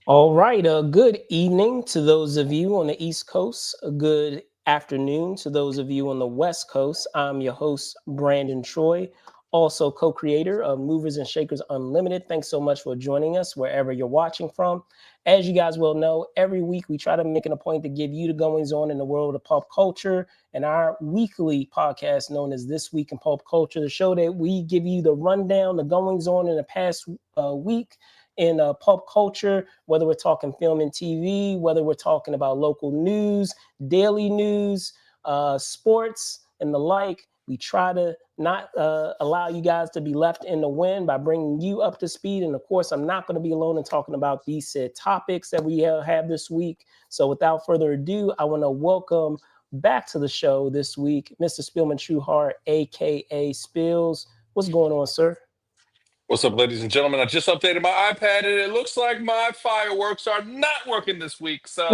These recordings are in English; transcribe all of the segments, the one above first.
All right. Good evening to those of you on the East Coast. A good afternoon to those of you on the West Coast. I'm your host, Brandon Troy, also co creator of Movers and Shakers Unlimited. Thanks so much for joining us wherever you're watching from. As you guys will know, every week we try to make it a point to give you the goings on in the world of pop culture and our weekly podcast known as This Week in Pop Culture, the show that we give you the rundown, the goings on in the past week in pop culture, whether we're talking film and TV, whether we're talking about local news, daily news, sports, and the like. We try to not allow you guys to be left in the wind by bringing you up to speed. And of course, I'm not going to be alone in talking about these said topics that we have this week. So without further ado, I want to welcome back to the show this week, Mr. Spielman Trueheart, aka Spills. What's going on, sir? What's up, ladies and gentlemen? I just updated my iPad, and it looks like my fireworks are not working this week. So,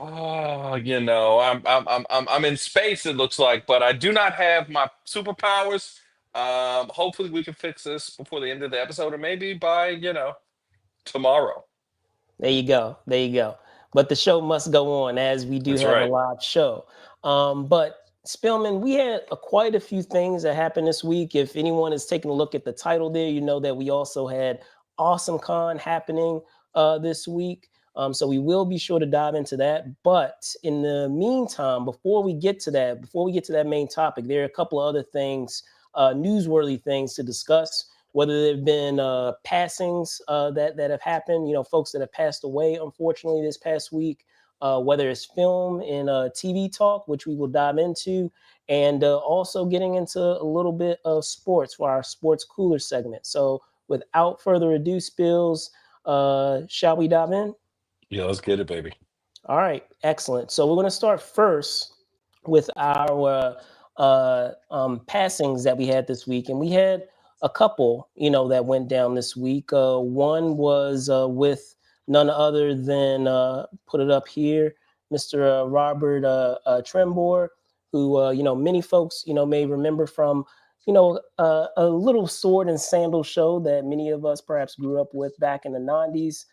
I'm in space. It looks like, but I do not have my superpowers. Hopefully, we can fix this before the end of the episode, or maybe by tomorrow. There you go. There you go. But the show must go on as we do That's have a right. live show. But Spillman, we had quite a few things that happened this week. If anyone is taking a look at the title there, you know that we also had Awesome Con happening this week. So we will be sure to dive into that. But in the meantime, before we get to that main topic, there are a couple of other things, newsworthy things to discuss, whether there have been passings that have happened, folks that have passed away, unfortunately, this past week, whether it's film and TV talk, which we will dive into, and also getting into a little bit of sports for our sports cooler segment. So without further ado, Spills, shall we dive in? Yeah, let's get it, baby. All right, excellent. So we're going to start first with our passings that we had this week, and we had a couple, that went down this week. One was with none other than put it up here, Mr. Robert Trembor, who many folks may remember from a little sword and sandal show that many of us perhaps grew up with back in the 90s.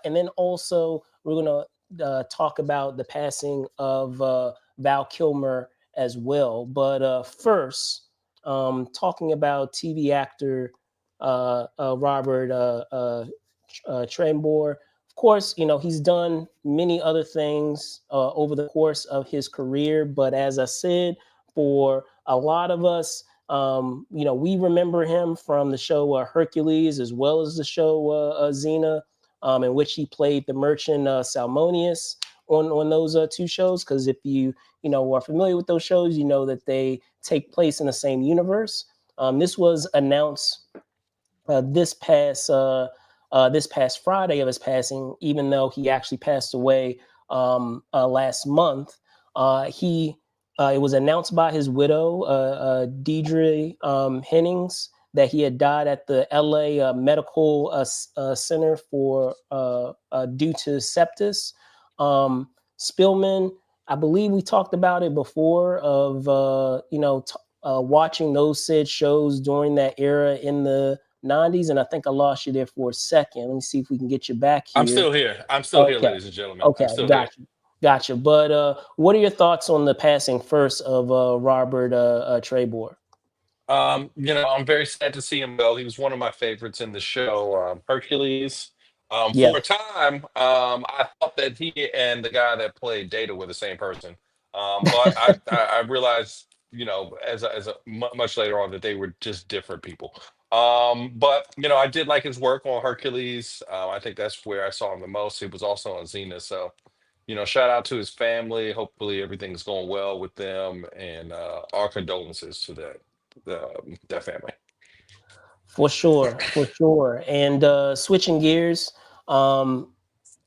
And then also we're going to talk about the passing of Val Kilmer as well. But first, talking about TV actor Robert Trembor. Of course, he's done many other things over the course of his career. But as I said, for a lot of us, we remember him from the show Hercules, as well as the show XENA, in which he played the merchant Salmonius on those two shows. Because if you are familiar with those shows, you know that they take place in the same universe. This was announced this past Friday of his passing, even though he actually passed away last month. It was announced by his widow, Deidre Hennings, that he had died at the LA Medical Center for due to sepsis. Spillman, I believe we talked about it before of watching those said shows during that era in the 90s, and I think I lost you there for a second. Let me see if we can get you back I'm here. still here. I'm still here, Okay, ladies and gentlemen. okay, I'm still here. gotcha. But what are your thoughts on the passing first of Robert Trebor? I'm very sad to see him go. He was one of my favorites in the show, Hercules. Yeah. For a time, I thought that he and the guy that played Data were the same person. But I realized, much later on that they were just different people. But I did like his work on Hercules. I think that's where I saw him the most. He was also on Xena, so shout out to his family. Hopefully everything's going well with them, and our condolences to that family. For sure, for sure. And switching gears, um,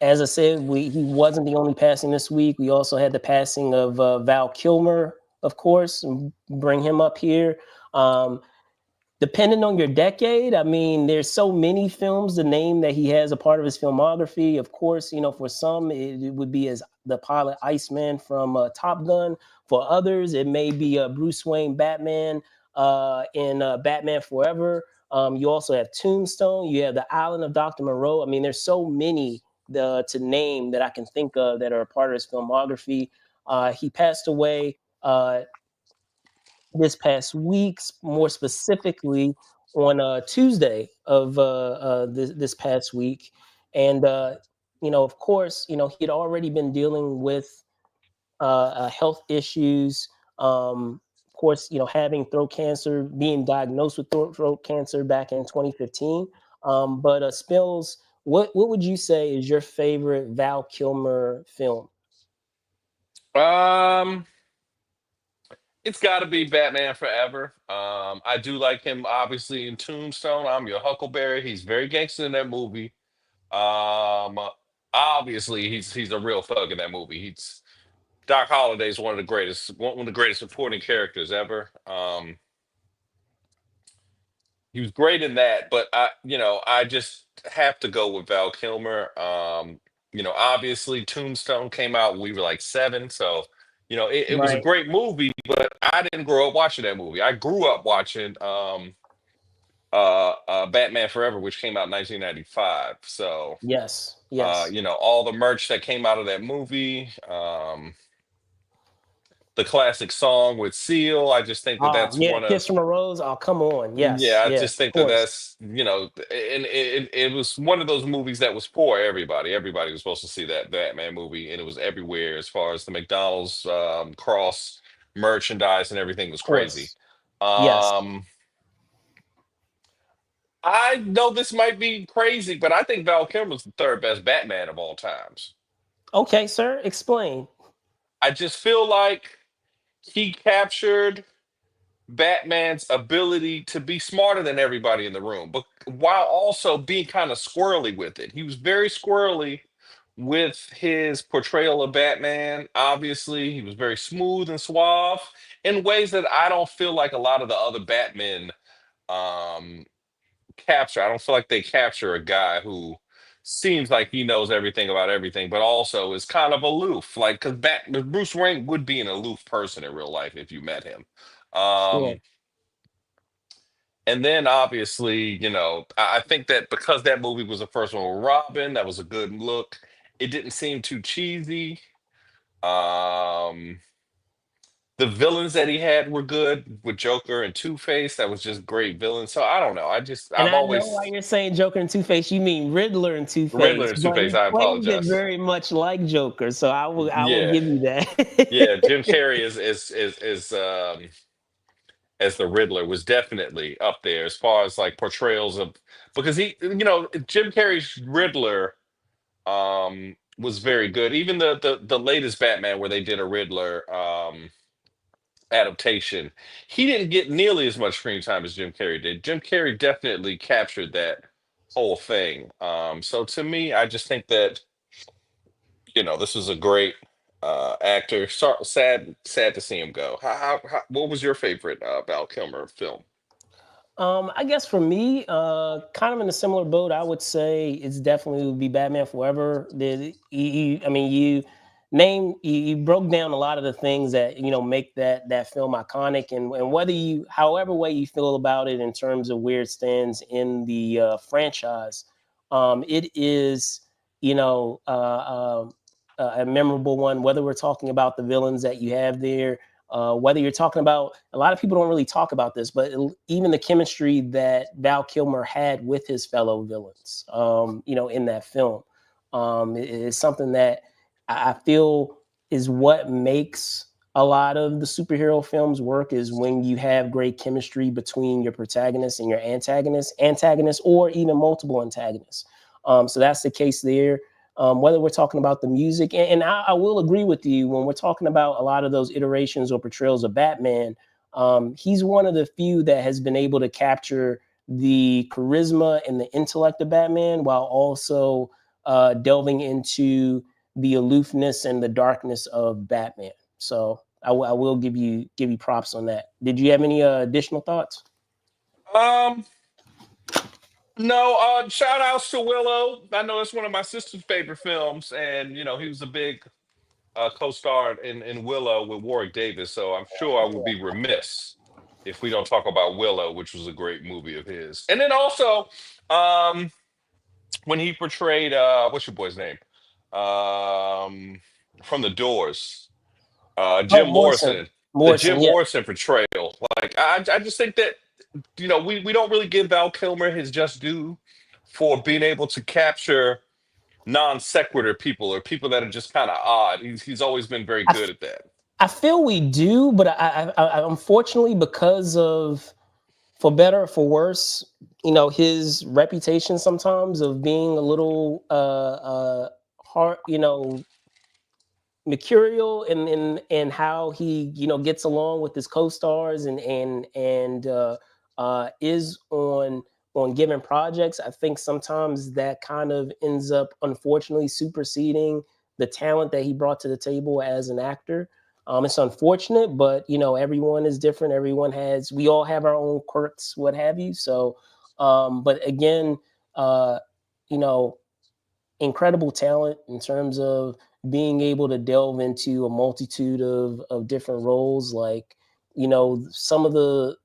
as I said, he wasn't the only passing this week. We also had the passing of Val Kilmer, of course, and bring him up here. Um, Depending on your decade, I mean, there's so many films to name that he has a part of his filmography. Of course, for some, it would be as the pilot Iceman from Top Gun. For others, it may be Bruce Wayne Batman in Batman Forever. You also have Tombstone. You have The Island of Dr. Moreau. I mean, there's so many to name that I can think of that are a part of his filmography. He passed away this past week, more specifically on Tuesday of this past week. And, of course, he had already been dealing with health issues. Of course, having throat cancer, being diagnosed with throat cancer back in 2015. But Spills, what would you say is your favorite Val Kilmer film? Um, it's got to be Batman Forever. I do like him, obviously, in Tombstone. I'm your Huckleberry. He's very gangster in that movie. Um, Obviously, he's a real thug in that movie. He's Doc Holliday's one of the greatest supporting characters ever. He was great in that, but I just have to go with Val Kilmer. Obviously Tombstone came out when we were like 7, so it was a Right. great movie, but I didn't grow up watching that movie. I grew up watching Batman Forever, which came out in 1995. So Yes. Yes. all the merch that came out of that movie, the classic song with Seal. I just think that Ah, that's yeah. one Kiss of from a Rose. Oh, come on. Yes. Yeah, I Yes. just Of think that course. that's, and it was one of those movies that was for everybody. Everybody was supposed to see that Batman movie, and it was everywhere as far as the McDonald's cross merchandise and everything was Of crazy. course. Yes. Um, I know this might be crazy, but I think Val Kilmer's the third best Batman of all times. Okay, sir. Explain. I just feel like he captured Batman's ability to be smarter than everybody in the room, but while also being kind of squirrely with it. He was very squirrely with his portrayal of Batman. Obviously, he was very smooth and suave in ways that I don't feel like a lot of the other Batmen um, capture. I don't feel like they capture a guy who seems like he knows everything about everything, but also is kind of aloof. Like, because Bruce Wayne would be an aloof person in real life if you met him. Sure. Um, and then obviously, I think that because that movie was the first one with Robin, that was a good look. It didn't seem too cheesy. Um, the villains that he had were good with Joker and Two Face. That was just great villains. So I don't know. And I've I know why always you're saying Joker and Two Face. You mean Riddler and Two Riddler Face, and Two but Face. he I plays it apologize. very much like Joker. So I will Yeah, give you yeah. that. Jim Carrey as the Riddler was definitely up there as far as like portrayals of, because Jim Carrey's Riddler was very good. Even the latest Batman where they did a Riddler adaptation, he didn't get nearly as much screen time as Jim Carrey did. Jim Carrey definitely captured that whole thing. So to me, I just think that this was a great actor. Sad to see him go. What was your favorite Val Kilmer film? I guess for me, kind of in a similar boat, I would say it's definitely would be Batman Forever. I mean, you broke down a lot of the things that make that film iconic, and whether however way you feel about it in terms of where it stands in the franchise, it is you know a memorable one. Whether we're talking about the villains that you have there, whether you're talking about, a lot of people don't really talk about this, but even the chemistry that Val Kilmer had with his fellow villains, in that film, is something that I feel is what makes a lot of the superhero films work, is when you have great chemistry between your protagonist and your antagonist, or even multiple antagonists. So that's the case there. Whether we're talking about the music, and I will agree with you when we're talking about a lot of those iterations or portrayals of Batman. He's one of the few that has been able to capture the charisma and the intellect of Batman while also delving into the aloofness and the darkness of Batman. So I will give you props on that. Did you have any additional thoughts? Um, no, shout outs to Willow. I know it's one of my sister's favorite films, and he was a big co-star in Willow with Warwick Davis. So I'm sure I would be remiss if we don't talk about Willow, which was a great movie of his. And then also, um, when he portrayed what's your boy's name? Um, from The Doors, Oh, Jim Morrison. Morrison, the Jim Morrison, yeah. Morrison portrayal. Like I just think that we don't really give Val Kilmer his just due for being able to capture non sequitur people or people that are just kind of odd. He's always been very I, good f- at that. I feel we do, but unfortunately, because of, for better or for worse, his reputation sometimes of being a little hard, mercurial in how he gets along with his co-stars and is on given projects. I think sometimes that kind of ends up unfortunately superseding the talent that he brought to the table as an actor. It's unfortunate, but everyone is different. We all have our own quirks, what have you. So but again, uh you know incredible talent in terms of being able to delve into a multitude of different roles, like some of the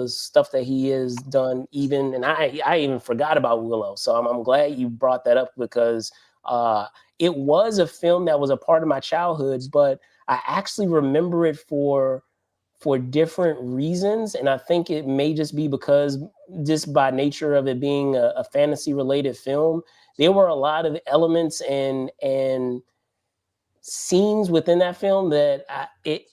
stuff that he has done. Even, and I even forgot about Willow, so I'm glad you brought that up, because uh it was a film that was a part of my childhood, but I actually remember it for different reasons. And I think it may just be because, just by nature of it being a fantasy related film, there were a lot of elements and scenes within that film that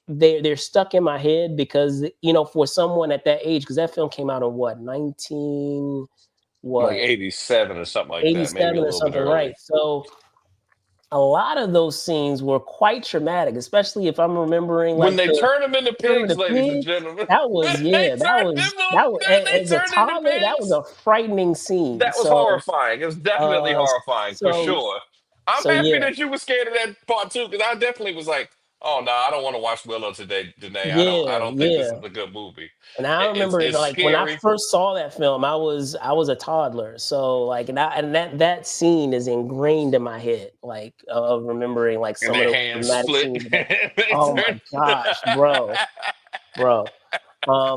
they're stuck in my head, because for someone at that age, because that film came out in what, 19, Like what, 87 or something like that, maybe 87 a or little bit something, right? early. So a lot of those scenes were quite traumatic, especially if I'm remembering When like they the turn them into Tournament pigs, of ladies and Pigs. gentlemen, That when was, they yeah, turn them, they as a turned into toddler, that was pigs. a frightening scene. That was So horrifying. It was definitely uh horrifying for so sure. I'm so happy yeah. that you were scared of that part too, because I definitely was like, "Oh no, I don't want to watch Willow today. Today, I Yeah, don't think this yeah. is a good movie. And I remember it, It's like when I scary." first saw that film, I was a toddler. So like, and that scene is ingrained in my head, like of remembering like And some of their those hands dramatic split. scenes. They Oh my turn. gosh, bro.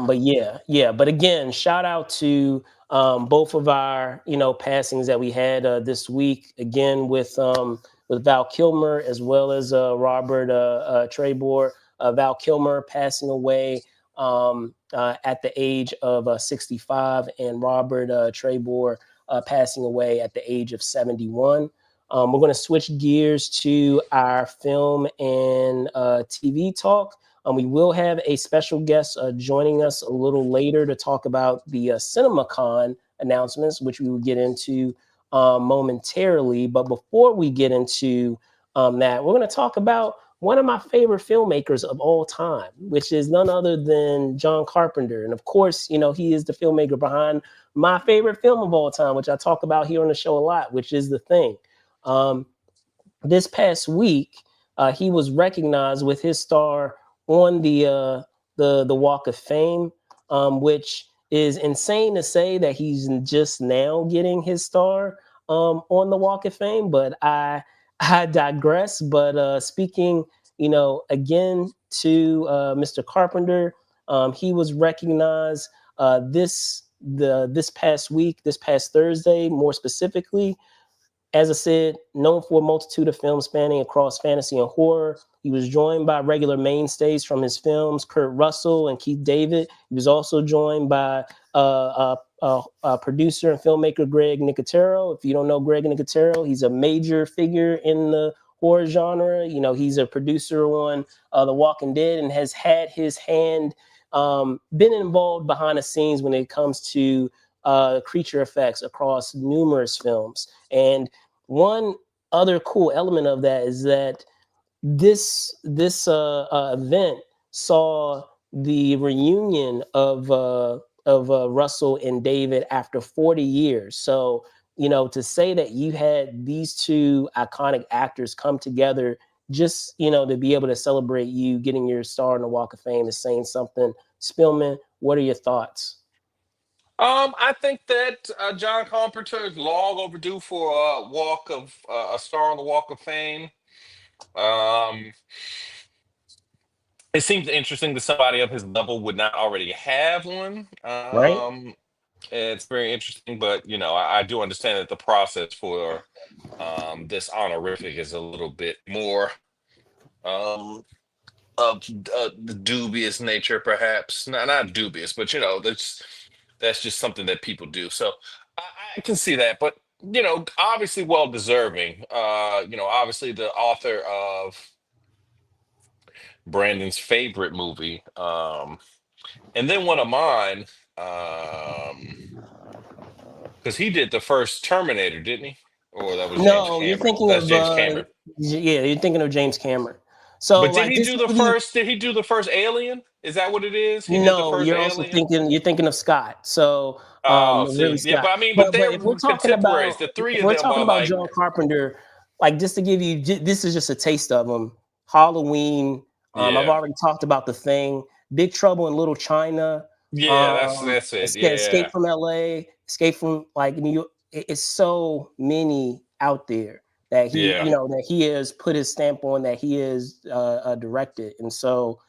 But yeah, yeah. But again, shout out to both of our passings that we had this week. Again, with Val Kilmer, as well as Robert Trebor. Val Kilmer passing away at the age of 65, and Robert Trebor passing away at the age of 71. We're going to switch gears to our film and TV talk. We will have a special guest joining us a little later to talk about the CinemaCon announcements, which we will get into momentarily. But before we get into that, we're going to talk about one of my favorite filmmakers of all time, which is none other than John Carpenter. And of course, he is the filmmaker behind my favorite film of all time, which I talk about here on the show a lot, which is The Thing. Um, this past week, he was recognized with his star on the Walk of Fame, which is insane to say that he's just now getting his star on the Walk of Fame. But I digress. But speaking, again to Mr. Carpenter, he was recognized this past week, this past Thursday, more specifically, as I said, known for a multitude of films spanning across fantasy and horror. He was joined by regular mainstays from his films, Kurt Russell and Keith David. He was also joined by producer and filmmaker Greg Nicotero. If you don't know Greg Nicotero, he's a major figure in the horror genre. He's a producer on The Walking Dead and has had his hand, been involved behind the scenes when it comes to creature effects across numerous films. And one other cool element of that is that this event saw the reunion of Russell and David after 40 years. So to say that you had these two iconic actors come together just to be able to celebrate you getting your star on the Walk of Fame is saying something. Spillman, what are your thoughts? I think that John Carpenter is long overdue for a star on the Walk of Fame. Um, it seems interesting that somebody of his level would not already have one. right? It's very interesting, but I do understand that the process for this honorific is a little bit more um, of the dubious nature, perhaps. Not dubious, but that's just something that people do. So I, I can see that, but obviously well deserving. Obviously the author of Brandon's favorite movie, and then one of mine, because he did the first Terminator, didn't he? Or that was James No, you're Cameron. thinking That's of James Cameron. yeah, you're thinking of James Cameron. So But did like he this do to the give you first? Did he do the first Alien? Is that what it is? He did the no, first you're also Alien. thinking of Scott. So Oh, really see, yeah, but Scott. I mean, but But they're if we're talking contemporaries. about The three if of we're them talking are about like, John Carpenter, like just to give you this is just a taste of him. Halloween. I've yeah, already talked about The Thing, Big Trouble in Little China, yeah, that's it. Escape Yeah, from LA, Escape from like New York. It's so many out there that yeah. that he has put his stamp on, that he has directed. And so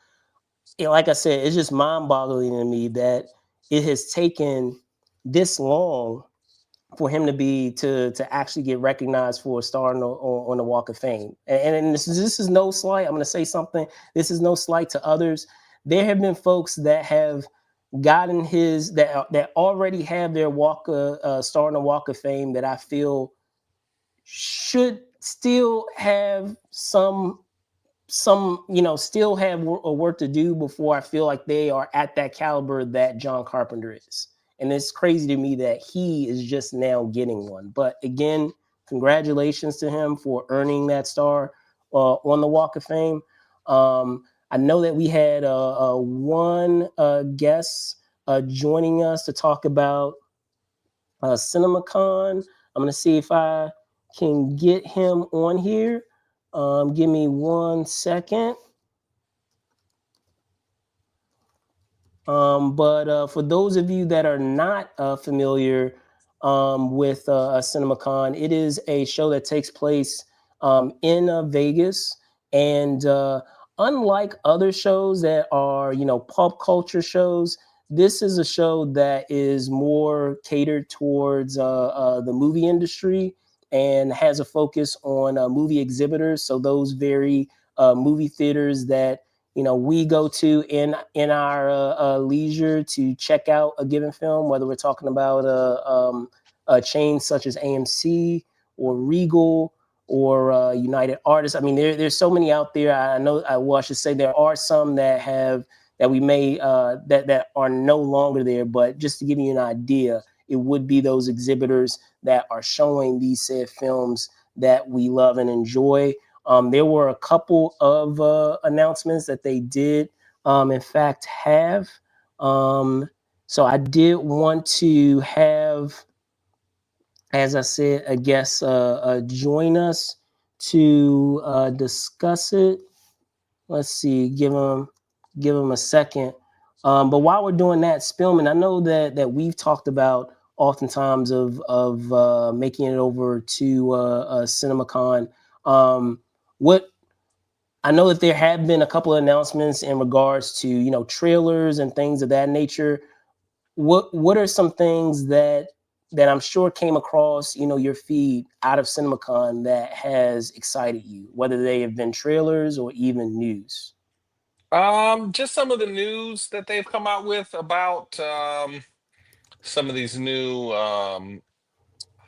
like I said, it's just mind-boggling to me that it has taken this long for him to be to actually get recognized for a star on the Walk of Fame. And this is no slight. I'm going to say something. This is no slight to others. There have been folks that have gotten his that already have their star on the Walk of Fame that I feel should still have some still have work to do before I feel like they are at that caliber that John Carpenter is. And it's crazy to me that he is just now getting one. But again, congratulations to him for earning that star on the Walk of Fame. I know that we had one guest joining us to talk about CinemaCon. I'm going to see if I can get him on here. Give me 1 second. But for those of you that are not familiar with CinemaCon, it is a show that takes place in Vegas. And unlike other shows that are, pop culture shows, this is a show that is more catered towards the movie industry and has a focus on movie exhibitors. So those very movie theaters that we go to in our leisure to check out a given film, whether we're talking about a chain such as AMC or Regal or United Artists. I mean, there's so many out there. I know. Well, I should say there are some that we may that are no longer there. But just to give you an idea, it would be those exhibitors that are showing these said films that we love and enjoy. There were a couple of announcements that they did, in fact, have. Um, so I did want to have, as I said, a guest join us to discuss it. Let's see, give them a second. But while we're doing that, Spillman, I know that we've talked about oftentimes of making it over to CinemaCon. What I know that there have been a couple of announcements in regards to trailers and things of that nature. What are some things that I'm sure came across your feed out of CinemaCon that has excited you, whether they have been trailers or even news? Just some of the news that they've come out with about some of these new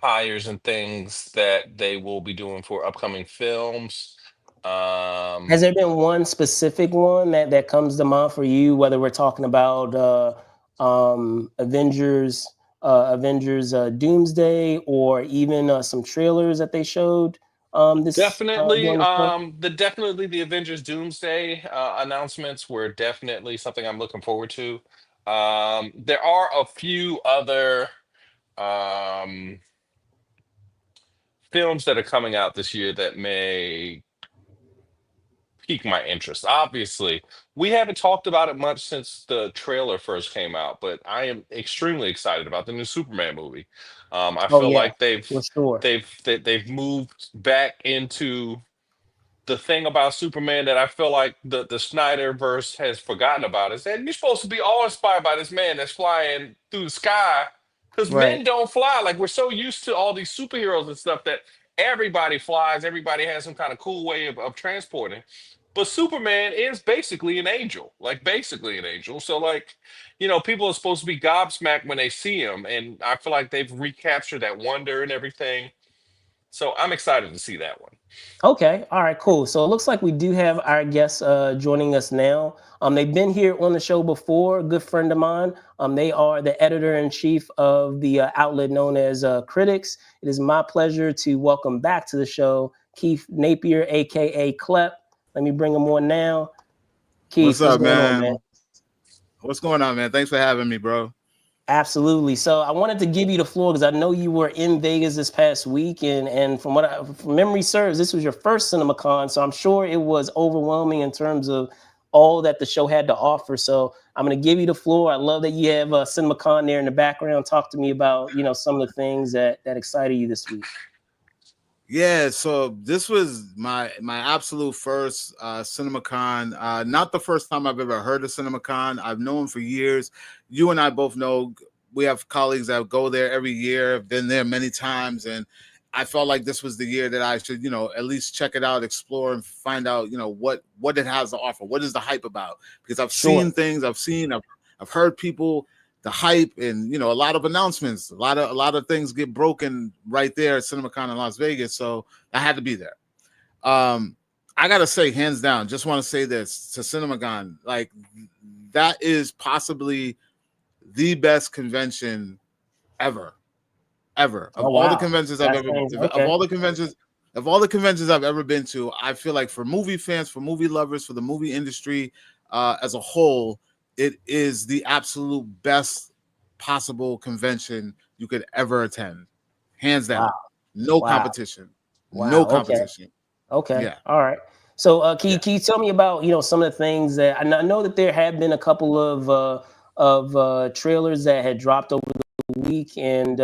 hires and things that they will be doing for upcoming films. Um, Has there been one specific one that comes to mind for you? Whether we're talking about Avengers Doomsday, or even some trailers that they showed this Definitely, during the show? definitely the Avengers Doomsday announcements were definitely something I'm looking forward to. There are a few other um, films that are coming out this year that may pique my interest. Obviously, we haven't talked about it much since the trailer first came out, but I am extremely excited about the new Superman movie. I Oh feel yeah, like for sure. they've moved back into the thing about Superman that I feel like the Snyderverse has forgotten about is that you're supposed to be awe inspired by this man that's flying through the sky, because Right. men don't fly. Like, we're so used to all these superheroes and stuff that everybody flies, everybody has some kind of cool way of transporting. But Superman is basically an angel, like basically an angel. So like, people are supposed to be gobsmacked when they see him, and I feel like they've recaptured that wonder and everything. So I'm excited to see that one. Okay. All right. Cool. So it looks like we do have our guests joining us now. They've been here on the show before. A good friend of mine. They are the editor in chief of the outlet known as Critics. It is my pleasure to welcome back to the show Keith Napier, aka Klep. Let me bring him on now. What's Keith, what's up, going on, man? man? What's going on, man? Thanks for having me, bro. Absolutely. So I wanted to give you the floor because I know you were in Vegas this past week, and from memory serves, this was your first CinemaCon, so I'm sure it was overwhelming in terms of all that the show had to offer. So I'm going to give you the floor. I love that you have CinemaCon there in the background. Talk to me about some of the things that excited you this week. Yeah, so this was my absolute first CinemaCon. Not the first time I've ever heard of CinemaCon. I've known for years. You and I both know we have colleagues that go there every year. I've been there many times, and I felt like this was the year that I should, at least check it out, explore, and find out, what it has to offer. What is the hype about? Because I've seen things, I've heard people, the hype, and a lot of announcements, a lot of things get broken right there at CinemaCon in Las Vegas. So I had to be there. I gotta say, hands down, just want to say this to CinemaCon, like that is possibly the best convention ever of all the conventions I've ever of all the conventions I've ever been to. I feel like for movie fans, for movie lovers, for the movie industry as a whole, it is the absolute best possible convention you could ever attend, hands down. No competition. No competition. Okay. Yeah. All right. So can you tell me about some of the things that I know that there have been a couple of trailers that had dropped over the week, and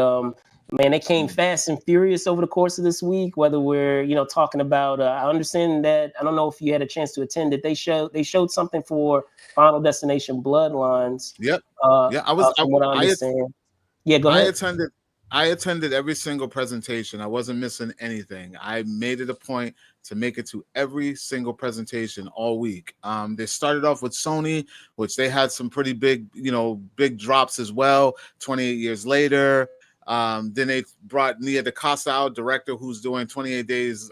man, they came fast and furious over the course of this week. Whether we're talking about, I understand that, I don't know if you had a chance to attend it. They showed something for Final Destination Bloodlines. Yep. Yeah, from what I understand. Yeah, go ahead. I attended every single presentation. I wasn't missing anything. I made it a point to make it to every single presentation all week. They started off with Sony, which they had some pretty big drops as well. 28 years later. Then they brought Nia DaCosta out, director, who's doing 28 Days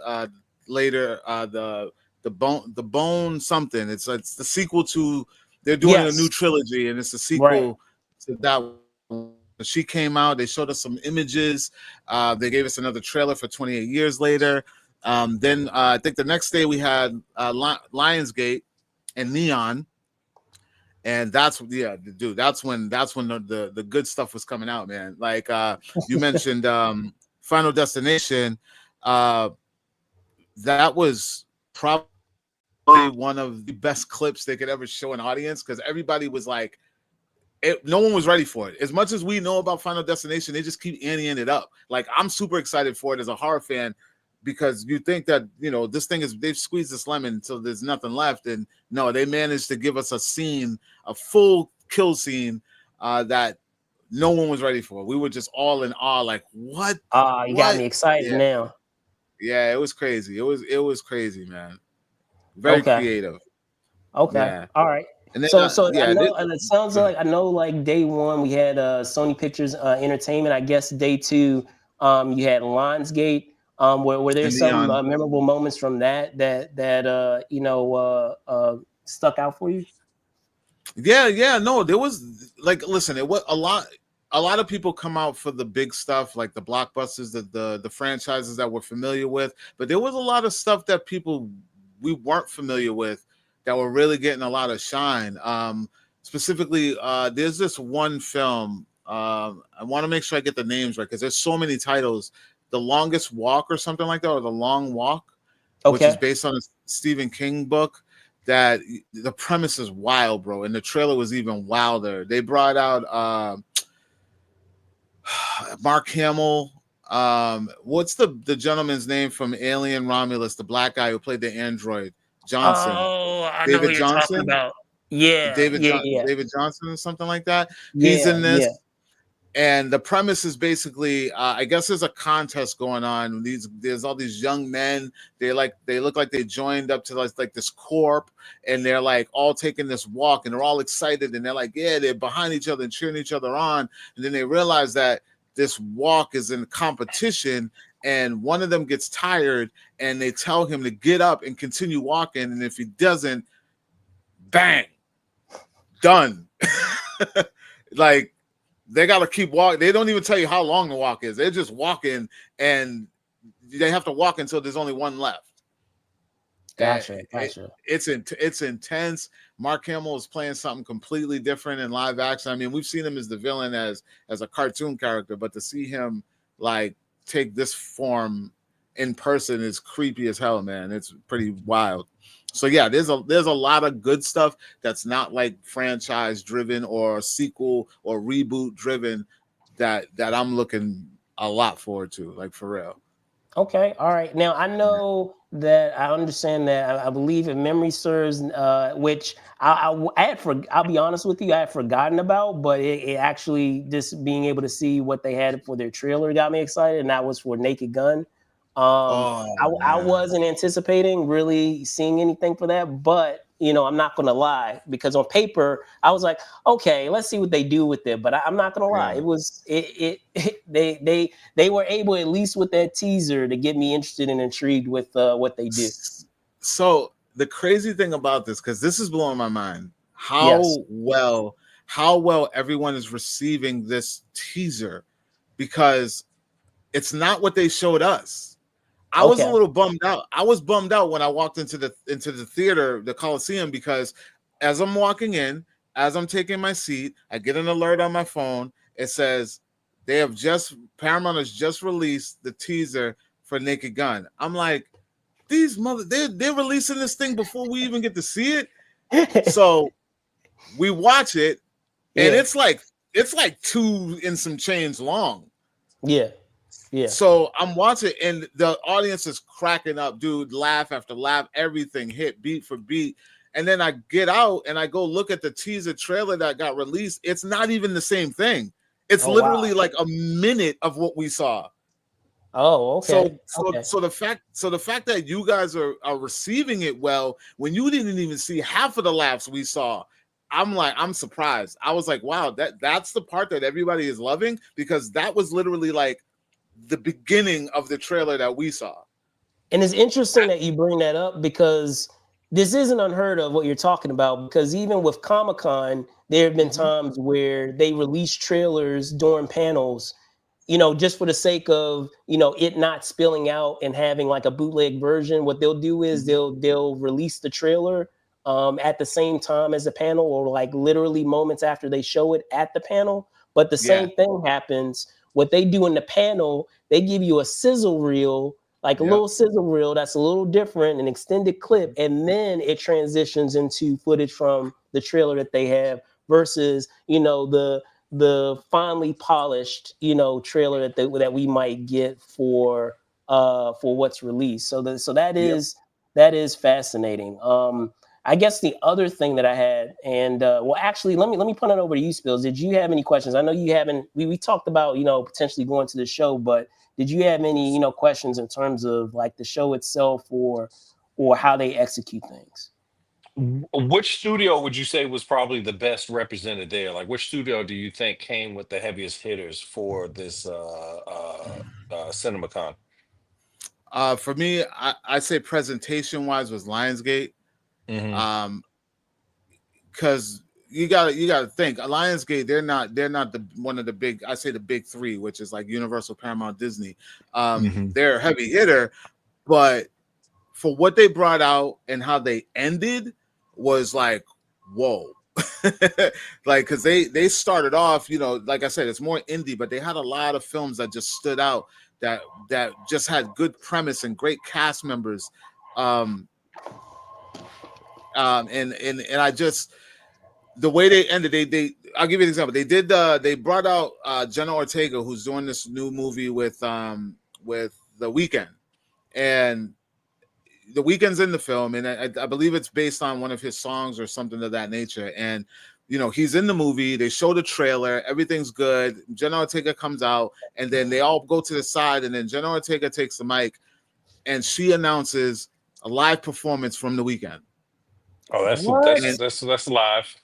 Later. The bone something. It's the sequel to. They're doing a new trilogy, and it's a sequel to that one. She came out. They showed us some images. They gave us another trailer for 28 Years Later. Then I think the next day we had Lionsgate and Neon. And that's when the good stuff was coming out, man. Like you mentioned Final Destination. That was probably one of the best clips they could ever show an audience, because everybody was like, no one was ready for it. As much as we know about Final Destination, they just keep anteing it up. Like, I'm super excited for it as a horror fan, because you think that this thing they've squeezed this lemon until there's nothing left, and no, they managed to give us a full kill scene that no one was ready for. We were just all in awe, like, what? You got me excited now. Yeah, it was crazy. It was crazy, man. Very creative. Okay. Yeah. All right. And then, I know it sounds like, I know, like, day one we had Sony Pictures Entertainment. I guess day two you had Lionsgate. Were there some memorable moments from that stuck out for you? Yeah, no, there was, like, listen, it was a lot of people come out for the big stuff, like the blockbusters, the franchises that we're familiar with, but there was a lot of stuff that we weren't familiar with that were really getting a lot of shine. Specifically, there's this one film. I want to make sure I get the names right, because there's so many titles. The Longest Walk or something like that, or The Long Walk, which is based on a Stephen King book. That the premise is wild, bro, and the trailer was even wilder. They brought out Mark Hamill. What's the gentleman's name from Alien Romulus, the black guy who played the android? Johnson. Oh, I know who David you're talking Johnson. about. Yeah, David Johnson or something like that. He's yeah, in yeah. this. And the premise is basically, I guess there's a contest going on. There's all these young men. They look like they joined up to like this corp, and they're like all taking this walk, and they're all excited, and they're like, yeah, they're behind each other and cheering each other on. And then they realize that this walk is in competition, and one of them gets tired, and they tell him to get up and continue walking, and if he doesn't, bang, done. Like, they got to keep walking. They don't even tell you how long the walk is. They're just walking, and they have to walk until there's only one left. Gotcha. It's intense. Mark Hamill is playing something completely different in live action. I mean, we've seen him as the villain as a cartoon character, but to see him like take this form in person is creepy as hell, man. It's pretty wild. So yeah, there's a lot of good stuff that's not like franchise driven or sequel or reboot driven that I'm looking a lot forward to, like for real. Okay, all right. Now I know that I understand that I believe if memory serves, which I'll be honest with you, I had forgotten about, but it actually just being able to see what they had for their trailer got me excited, and that was for Naked Gun. I wasn't anticipating really seeing anything for that, but I'm not going to lie, because on paper I was like, okay, let's see what they do with it. But I'm not going to lie, it was they were able, at least with that teaser, to get me interested and intrigued with what they do. So the crazy thing about this, because this is blowing my mind, how well everyone is receiving this teaser, because it's not what they showed us. I was a little bummed out. I was bummed out when I walked into the theater, the Coliseum, because as I'm walking in, as I'm taking my seat, I get an alert on my phone. It says Paramount has just released the teaser for Naked Gun. I'm like, they're releasing this thing before we even get to see it. So we watch it, and it's like 2 and some change long. Yeah. So I'm watching, and the audience is cracking up, dude. Laugh after laugh, everything hit beat for beat. And then I get out and I go look at the teaser trailer that got released. It's not even the same thing. It's literally like a minute of what we saw. Oh, okay. So the fact that you guys are receiving it well when you didn't even see half of the laughs we saw, I'm surprised. I was like, wow, that's the part that everybody is loving, because that was literally like the beginning of the trailer that we saw. And it's interesting that you bring that up, because this isn't unheard of what you're talking about, because even with Comic-Con, there have been times where they release trailers during panels, just for the sake of, it not spilling out and having like a bootleg version. What they'll do is they'll release the trailer at the same time as the panel, or like literally moments after they show it at the panel. But the same thing happens. What they do in the panel, they give you a sizzle reel, like a little sizzle reel that's a little different, an extended clip, and then it transitions into footage from the trailer that they have, versus the finely polished trailer that we might get for what's released. So that is fascinating. I guess the other thing that I had, and well, actually, let me put it over to you, Spills. Did you have any questions? I know you haven't. We talked about potentially going to the show, but did you have any questions in terms of like the show itself, or how they execute things? Which studio would you say was probably the best represented there? Like, which studio do you think came with the heaviest hitters for this CinemaCon? For me, I say presentation wise was Lionsgate. Because you gotta think, Lionsgate, they're not the one of the big, I say the big 3, which is like Universal, Paramount, Disney. They're a heavy hitter, but for what they brought out and how they ended was like, whoa. Like, because they started off, like I said, it's more indie, but they had a lot of films that just stood out, that just had good premise and great cast members. And I just, the way they ended, I'll give you an example. They brought out Jenna Ortega, who's doing this new movie with The Weeknd, and The Weeknd's in the film, and I believe it's based on one of his songs or something of that nature. And he's in the movie. They show the trailer. Everything's good. Jenna Ortega comes out, and then they all go to the side, and then Jenna Ortega takes the mic, and she announces a live performance from The Weeknd. Oh, that's live.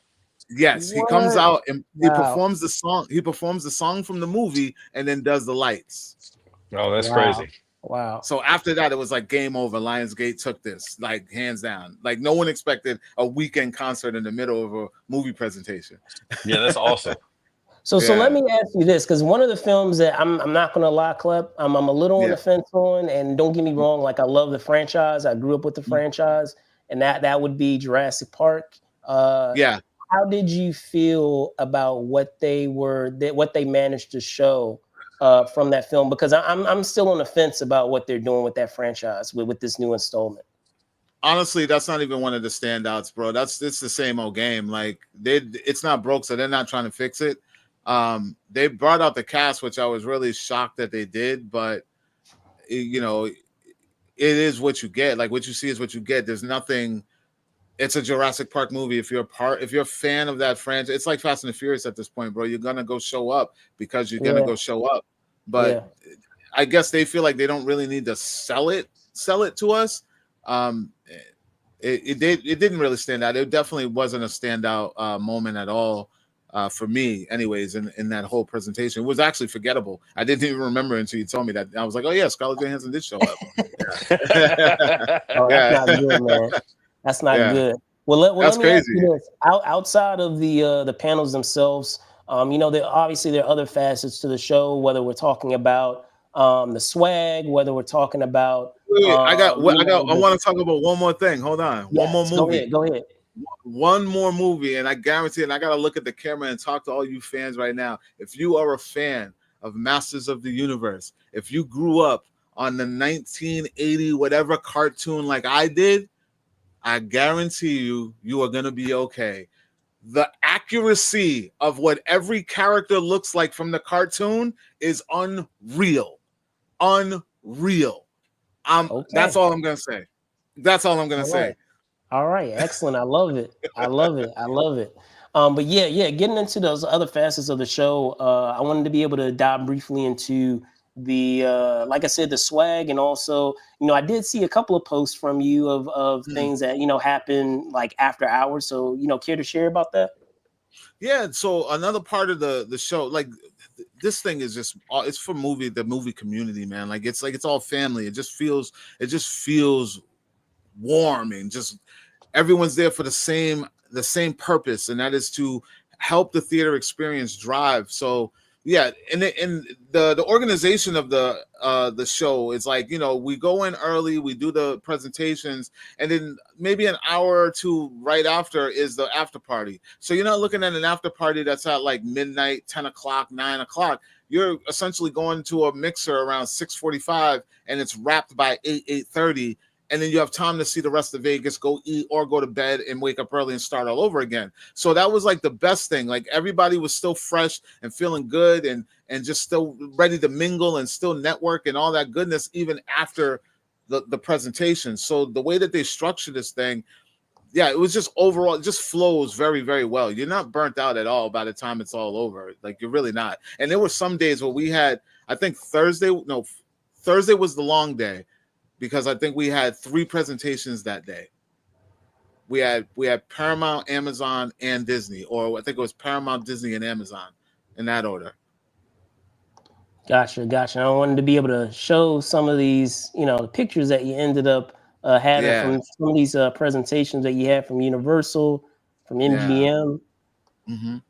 Yes, he What? comes out and he Wow. performs the song. He performs the song from the movie and then does the lights. Oh, that's Wow. crazy. Wow. So after that, it was like game over. Lionsgate took this, like, hands down. Like, no one expected a Weeknd concert in the middle of a movie presentation. Yeah, that's awesome. So Yeah. let me ask you this, because one of the films that I'm not gonna lie, Klep, I'm a little on the fence on, and don't get me wrong, like, I love the franchise. I grew up with the franchise, and that would be Jurassic Park. Yeah. How did you feel about what they managed to show from that film? Because I'm still on the fence about what they're doing with that franchise with this new installment. Honestly, that's not even one of the standouts, bro. It's the same old game. Like, it's not broke, so they're not trying to fix it. They brought out the cast, which I was really shocked that they did, but it is what you get. Like, what you see is what you get. There's nothing. It's a Jurassic Park movie. If you're a fan of that franchise, it's like Fast and the Furious at this point, bro. You're gonna go show up because you're gonna go show up. But I guess they feel like they don't really need to sell it to us. It didn't really stand out. It definitely wasn't a standout moment at all for me, anyways. In that whole presentation, it was actually forgettable. I didn't even remember until you told me that. I was like, oh yeah, Scarlett Johansson did show up. Oh, that's not good, man. That's not good. Well, let me ask you this. Outside of the panels themselves, obviously there are other facets to the show, whether we're talking about the swag, whether we're talking about I want to talk about one more thing. Hold on. Yes, one more movie. Go ahead. One more movie, and I guarantee, and I gotta look at the camera and talk to all you fans right now. If you are a fan of Masters of the Universe, if you grew up on the 1980 whatever cartoon like I did, I guarantee you are going to be okay. The accuracy of what every character looks like from the cartoon is unreal. Unreal. That's all I'm going to say. That's all I'm going to say. All right. Excellent. I love it. But yeah, getting into those other facets of the show, I wanted to be able to dive briefly into the like I said, the swag, and also I did see a couple of posts from you of things that happen like after hours. So care to share about that? Yeah. So another part of the show, like, this thing is just, it's for the movie community, man. Like it's all family. It just feels warm, and just everyone's there for the same purpose, and that is to help the theater experience drive. So yeah, and the organization of the show is like, we go in early, we do the presentations, and then maybe an hour or two right after is the after party. So you're not looking at an after party that's at like midnight, 10 o'clock, 9 o'clock. You're essentially going to a mixer around 6:45, and it's wrapped by 8:30. And then you have time to see the rest of Vegas, go eat or go to bed and wake up early and start all over again. So that was like the best thing. Like, everybody was still fresh and feeling good and just still ready to mingle and still network and all that goodness, even after the presentation. So the way that they structure this thing, yeah, it was just overall, it just flows very, very well. You're not burnt out at all by the time it's all over. Like, you're really not. And there were some days where we had, I think Thursday was the long day, because I think we had 3 presentations that day. We had Paramount, Amazon, and Disney, or I think it was Paramount, Disney, and Amazon, in that order. Gotcha. I wanted to be able to show some of these, the pictures that you ended up having from some of these presentations that you had from Universal, from MGM, and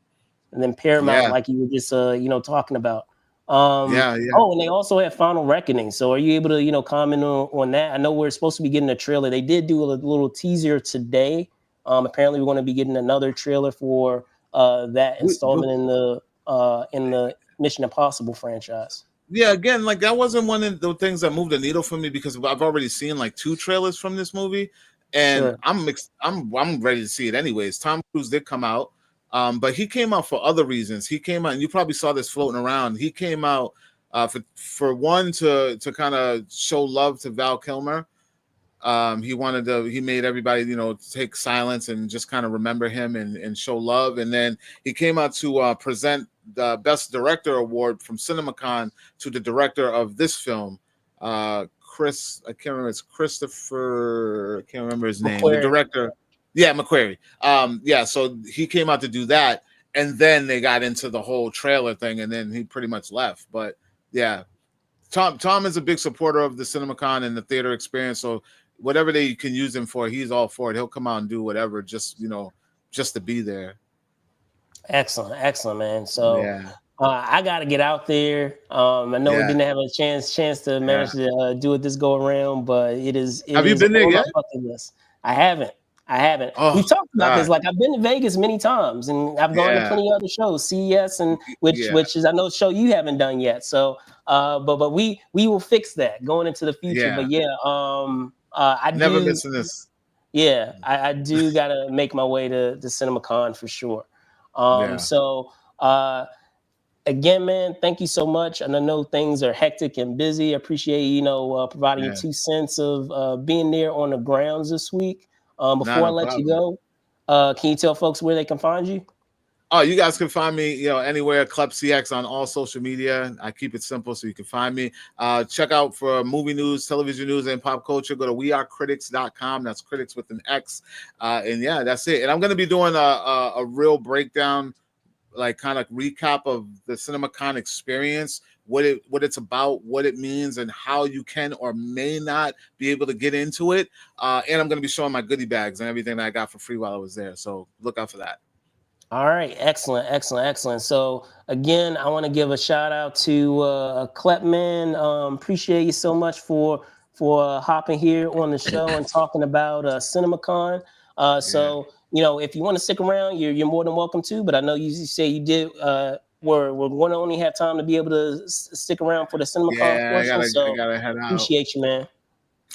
then Paramount, like you were just talking about. Oh, and they also had Final Reckoning. So are you able to comment on that? I know we're supposed to be getting a trailer. They did do a little teaser today. Apparently we're going to be getting another trailer for that installment in the Mission Impossible franchise. Yeah, again, like, that wasn't one of the things that moved the needle for me, because I've already seen like 2 trailers from this movie, and I'm ready to see it anyways. Tom Cruise did come out. But he came out for other reasons. He came out, and you probably saw this floating around. He came out for one to kind of show love to Val Kilmer. He made everybody, take silence and just kind of remember him and show love. And then he came out to present the Best Director Award from CINEMACON to the director of this film, I can't remember, it's Christopher, I can't remember his name, the director. Yeah, McQuarrie. So he came out to do that, and then they got into the whole trailer thing, and then he pretty much left. But yeah, Tom is a big supporter of the CINEMACON and the theater experience, so whatever they can use him for, he's all for it. He'll come out and do whatever, just to be there. Excellent, man. So yeah. I got to get out there. I know we didn't have a chance to manage to do it this go around, but it is. Have you been there yet? I haven't. Oh, we've talked about this. Like, I've been to Vegas many times, and I've gone to plenty of other shows, CES, and which is I know a show you haven't done yet. So, but we will fix that going into the future. Yeah. But I never missing this. Yeah, I do gotta make my way to CinemaCon for sure. So again, man, thank you so much. And I know things are hectic and busy. I appreciate providing your 2 cents of being there on the grounds this week. Before I let you go, can you tell folks where they can find you? Oh, you guys can find me, anywhere, Klep CX on all social media. I keep it simple so you can find me. Check out for movie news, television news, and pop culture. Go to wearecritics.com. That's critics with an X. And that's it. And I'm going to be doing a real breakdown, like kind of recap of the CinemaCon experience, what it's about, what it means, and how you can or may not be able to get into it. And I'm going to be showing my goodie bags and everything that I got for free while I was there. So look out for that. All right. Excellent. So again, I want to give a shout out to Klep, man. Appreciate you so much for hopping here on the show and talking about CinemaCon. So, if you want to stick around, you're more than welcome to, but I know you say you did, we're going to only have time to be able to stick around for the CinemaCon portion. I gotta head out. Appreciate you, man.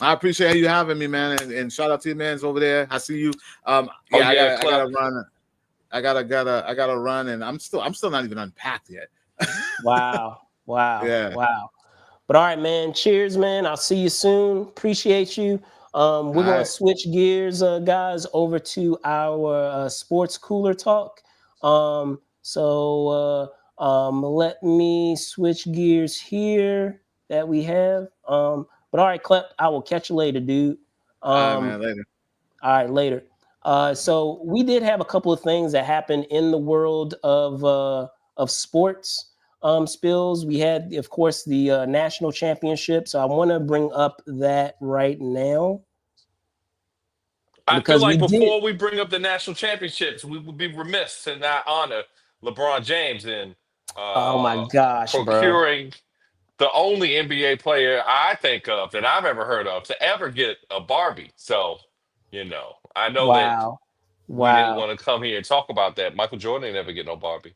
I appreciate you having me, man, and shout out to you, man's over there. I see you. I gotta run. I gotta run, and I'm still not even unpacked yet. Wow. Wow. But all right, man. Cheers, man. I'll see you soon. Appreciate you. We're gonna switch gears, guys, over to our sports cooler talk. So let me switch gears here that we have. But all right, Klep, I will catch you later, dude. All right, man, later. All right, later. So we did have a couple of things that happened in the world of sports spills. We had, of course, the national championship. So I want to bring up that right now. I feel like before we bring up the national championships, we would be remiss to not honor LeBron James in oh my gosh, procuring the only NBA player I think of that I've ever heard of to ever get a Barbie. So, I know that we didn't want to come here and talk about that. Michael Jordan ain't never get no Barbie.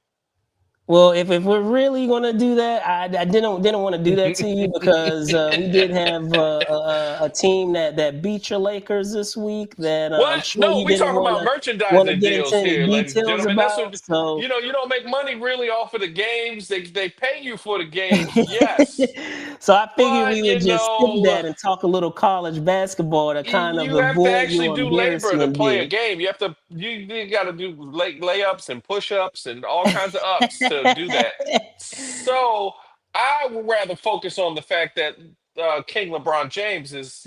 Well, if we're really going to do that, I didn't want to do that to you because we did have a team that beat your Lakers this week. That I'm sure no, you we didn't talking about merchandising deals here, ladies and gentlemen. So you don't make money really off of the games. They pay you for the games, yes. So I figured we would just skip that and talk a little college basketball to kind of avoid you have to actually your do labor to play a gig. game. You have to you got to do layups and push-ups and all kinds of ups to do that. So I would rather focus on the fact that King LeBron James is,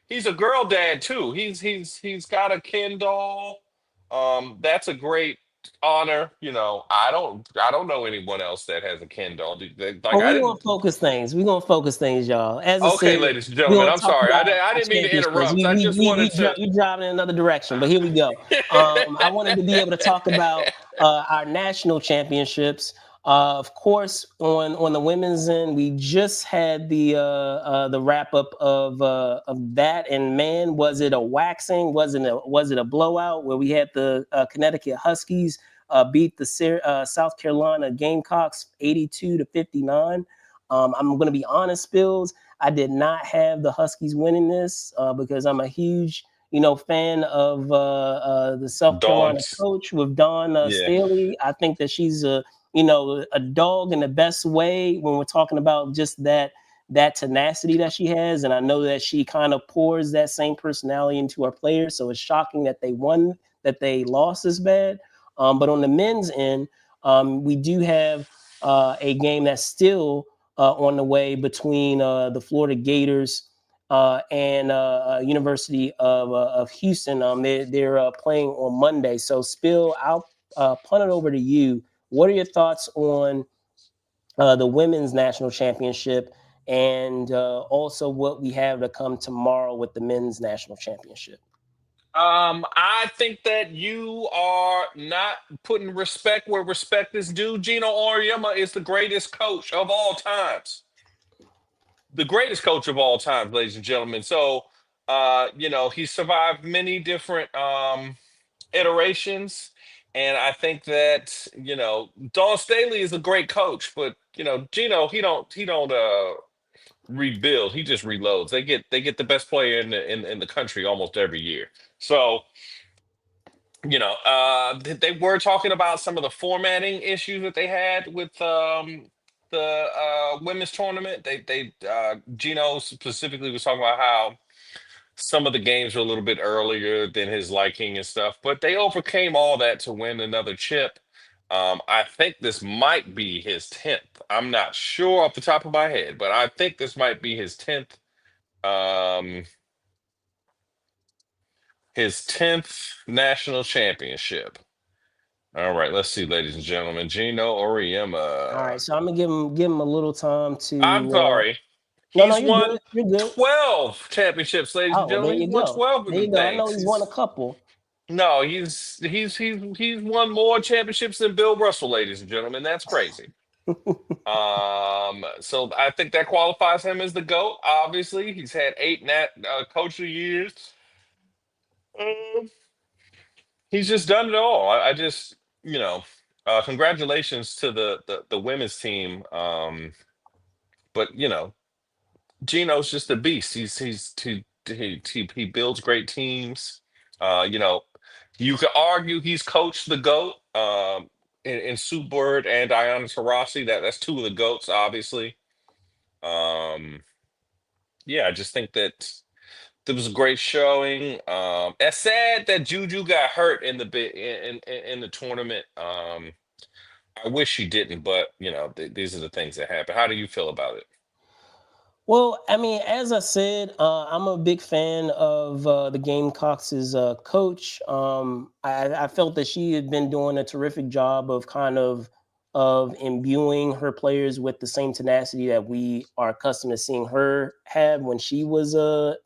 he's a girl dad too. He's got a Ken doll. That's a great honor. I don't know anyone else that has a Ken doll. We're gonna focus things. Y'all. As I okay, said, ladies and gentlemen, I'm sorry. I didn't mean to interrupt. I just wanted to. You driving in another direction, but here we go. I wanted to be able to talk about our national championships. Of course, on the women's end, we just had the wrap up of that. And man, was it a waxing? Was it a blowout where we had the Connecticut Huskies beat the South Carolina Gamecocks 82-59? I'm going to be honest, Spills. I did not have the Huskies winning this because I'm a huge fan of the South Dawn. Carolina coach with Dawn Yeah. Staley. I think that she's a dog in the best way when we're talking about just that tenacity that she has. And I know that she kind of pours that same personality into her players. So it's shocking that they lost this bad. But on the men's end, we do have a game that's still on the way between the Florida Gators and University of Houston. They're playing on Monday. So, Spill, I'll punt it over to you. What are your thoughts on the women's national championship, and also what we have to come tomorrow with the men's national championship? I think that you are not putting respect where respect is due. Gino Auriemma is the greatest coach of all times. The greatest coach of all time, ladies and gentlemen. So, he survived many different iterations, and I think that Dawn Staley is a great coach, but Gino, he don't rebuild. He just reloads. They get the best player in the country almost every year. So they were talking about some of the formatting issues that they had with the women's tournament. Gino specifically was talking about how some of the games were a little bit earlier than his liking and stuff, but they overcame all that to win another chip. I think this might be his 10th. I'm not sure off the top of my head, but I think this might be um, his 10th national championship. All right, let's see, ladies and gentlemen. Gino All Auriemma. right, so I'm gonna give him a little time I'm to. sorry. No, He's you're won good. You're good. 12 championships, ladies and Oh, well, there gentlemen. He's you won go. 12 of There them you go. I know things. he's won a couple. No, he's won more championships than Bill Russell, ladies and gentlemen. That's crazy. So I think that qualifies him as the GOAT. Obviously, he's had 8 coach of the years. Um, he's just done it all. I just, congratulations to the women's team. But Gino's just a beast. He builds great teams. You know, you could argue he's coached the GOAT in Sue Bird and Diana Taurasi. That's 2 of the GOATs, obviously. Um, yeah, I just think that it was a great showing. It's sad that Juju got hurt in the in the tournament. I wish he didn't, but these are the things that happen. How do you feel about it? Well, I mean, as I said, I'm a big fan of the Gamecocks' coach. I felt that she had been doing a terrific job of of imbuing her players with the same tenacity that we are accustomed to seeing her have when she was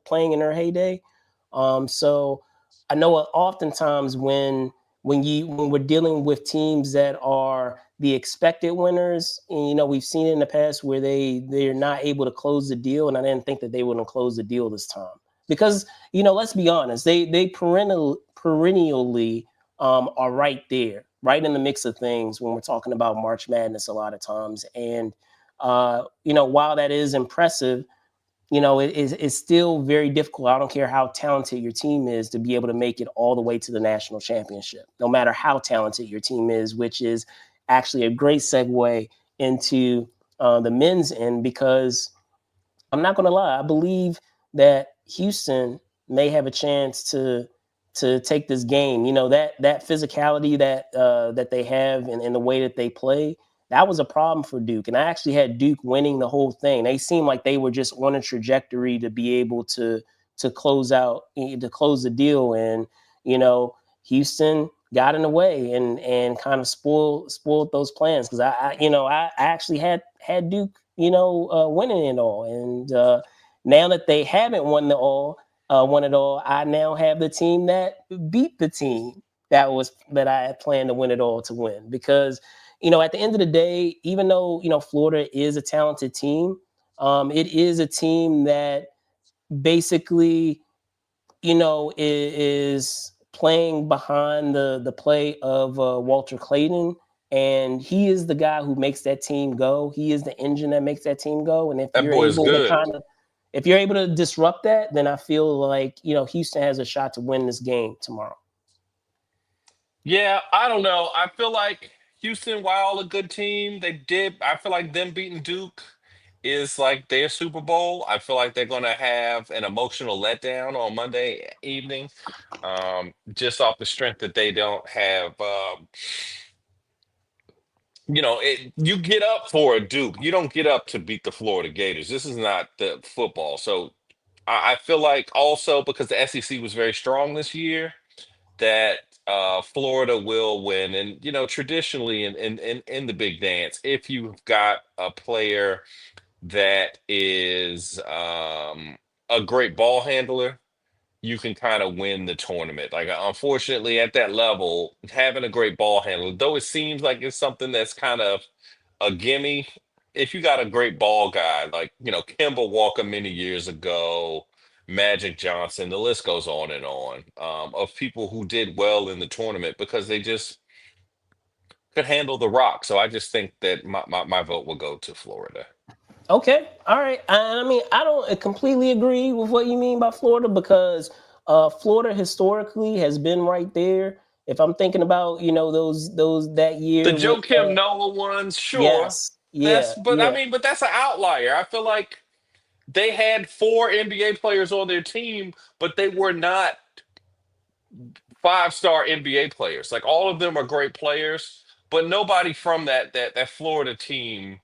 playing in her heyday. So I know oftentimes when we're dealing with teams that are the expected winners, and, we've seen it in the past where they're not able to close the deal, and I didn't think that they wouldn't close the deal this time because let's be honest, they perennially are right there, right in the mix of things when we're talking about March Madness a lot of times, and while that is impressive, it's still very difficult. I don't care how talented your team is to be able to make it all the way to the national championship, no matter how talented your team is, which is actually a great segue into the men's end, because I'm not going to lie, I believe that Houston may have a chance to take this game. That physicality that they have and the way that they play, that was a problem for Duke. And I actually had Duke winning the whole thing. They seemed like they were just on a trajectory to be able to close the deal. And, Houston got in the way and kind of spoiled those plans. Cause I actually had Duke, winning it all. And now that they haven't won it all, I now have the team that beat the team that I had planned to win it all to win. Because at the end of the day, even though Florida is a talented team, it is a team that basically is playing behind the play of Walter Clayton, and he is the guy who makes that team go. He is the engine that makes that team go. And if That you're boy is able to good. If you're able to disrupt that, then I feel like, Houston has a shot to win this game tomorrow. Yeah, I don't know. I feel like Houston, while a good team, I feel like them beating Duke is like their Super Bowl. I feel like they're going to have an emotional letdown on Monday evening, just off the strength that they don't have. You get up for a Duke. You don't get up to beat the Florida Gators. This is not the football. So I feel like also because the SEC was very strong this year, that Florida will win. And traditionally in the big dance, if you've got a player that is a great ball handler, you can kind of win the tournament. Like unfortunately, at that level, having a great ball handler, though it seems like it's something that's kind of a gimme. If you got a great ball guy, like Kemba Walker many years ago, Magic Johnson, the list goes on and on, of people who did well in the tournament because they just could handle the rock. So I just think that my vote will go to Florida. Okay, all right. I mean, I don't completely agree with what you mean by Florida because Florida historically has been right there. If I'm thinking about those that The year with Joakim Noah ones, sure. yes, yeah, I yeah. mean, but that's an outlier. I feel like they had 4 NBA players on their team, but they were not 5-star NBA players. Like all of them are great players, but nobody from that Florida team